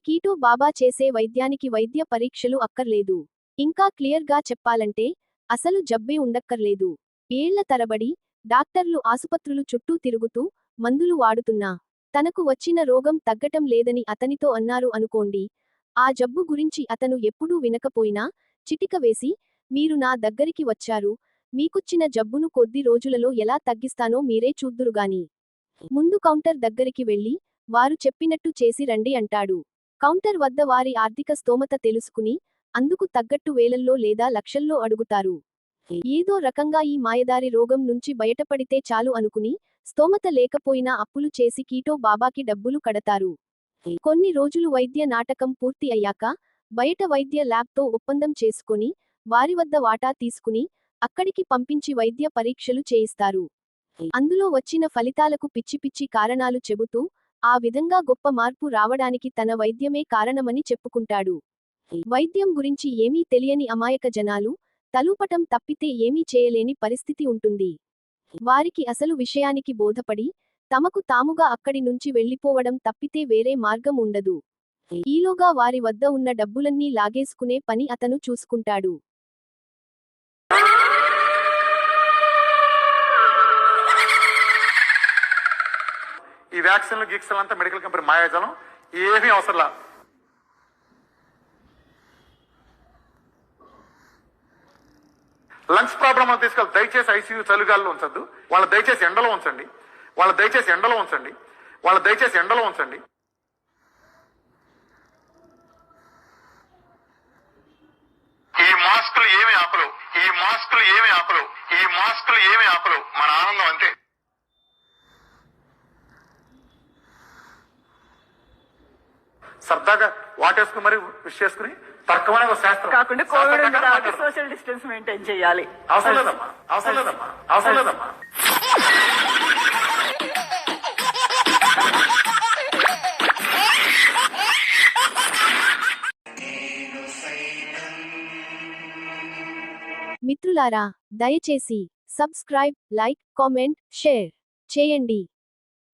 Keto బాబా చేసే వైద్యానికి వైద్య పరీక్షలు అక్కర్లేదు. ఇంకా క్లియర్గా చెప్పాలంటే అసలు జబ్బే ఉండక్కర్లేదు. ఏళ్ల తరబడి డాక్టర్లు ఆసుపత్రులు చుట్టూ తిరుగుతూ మందులు వాడుతున్నా తనకు వచ్చిన రోగం తగ్గటం లేదని అతనితో అన్నారు అనుకోండి. ఆ జబ్బు గురించి అతను ఎప్పుడూ వినకపోయినా చిటిక వేసి, మీరు నా దగ్గరికి వచ్చారు, మీకొచ్చిన జబ్బును కొద్ది రోజులలో ఎలా తగ్గిస్తానో మీరే చూద్దురుగాని. ముందు కౌంటర్ దగ్గరికి వెళ్లి వారు చెప్పినట్టు చేసి రండి అంటాడు. కౌంటర్ వద్ద వారి ఆర్థిక స్తోమత తెలుసుకుని అందుకు తగ్గట్టు వేలల్లో లేదా లక్షల్లో అడుగుతారు. ఏదో రకంగా ఈ మాయదారి రోగం నుంచి బయటపడితే చాలు అనుకుని స్తోమత లేకపోయినా అప్పులు చేసి కీటో బాబాకి డబ్బులు కడతారు. కొన్ని రోజులు వైద్య నాటకం పూర్తి అయ్యాక బయట వైద్య ల్యాబ్తో ఒప్పందం చేసుకొని వారి వద్ద వాటా తీసుకుని అక్కడికి పంపించి వైద్య పరీక్షలు చేయిస్తారు. అందులో వచ్చిన ఫలితాలకు పిచ్చి పిచ్చి కారణాలు చెబుతూ ఆ విధంగా గొప్ప మార్పు రావడానికి తన వైద్యమే కారణమని చెప్పుకుంటాడు. వైద్యం గురించి ఏమీ తెలియని అమాయక జనాలు తలూపటం తప్పితే ఏమీ చేయలేని పరిస్థితి ఉంటుంది. వారికి అసలు విషయానికి బోధపడి తమకు తాముగా అక్కడి నుంచి వెళ్లిపోవడం తప్పితే వేరే మార్గం ఉండదు. ఈలోగా వారి వద్ద ఉన్న డబ్బులన్నీ లాగేసుకునే పని అతను చూసుకుంటాడు. ఈ వ్యాక్సిన్లు గీక్సిన్లు అంతా మెడికల్ కంపెనీ మాయాజలం, ఏమీ అవసరంలా. లంగ్స్ ప్రాబ్లం తీసుకెళ్ళి దయచేసి ఐసీయూ చలిగాల్లో ఉంచద్దు. వాళ్ళ దయచేసి ఎండలో ఉంచండి. వాళ్ళ దయచేసి ఎండలో ఉంచండి. వాళ్ళ దయచేసి ఎండలో ఉంచండి. ఈ మాస్కులు ఏమి ఆపలు, ఈ మాస్కులు ఏమి ఆపలు, ఈ మాస్కులు ఏమి ఆపలు. మన ఆనందం అంతే. సరదాగా వాటేసుకుని మరి విష్ చేసుకుని తర్కమైన ఒక శాస్త్రం కాకుండా కోవిడ్ సోషల్ డిస్టెన్స్ మెయింటైన్ చేయాలి. అవసరం లేదమ్మా, అవసరం లేదమ్మా, అవసరం లేదమ్మా. మిత్రులారా, దయచేసి సబ్స్క్రైబ్, లైక్, కామెంట్, షేర్ చేయండి.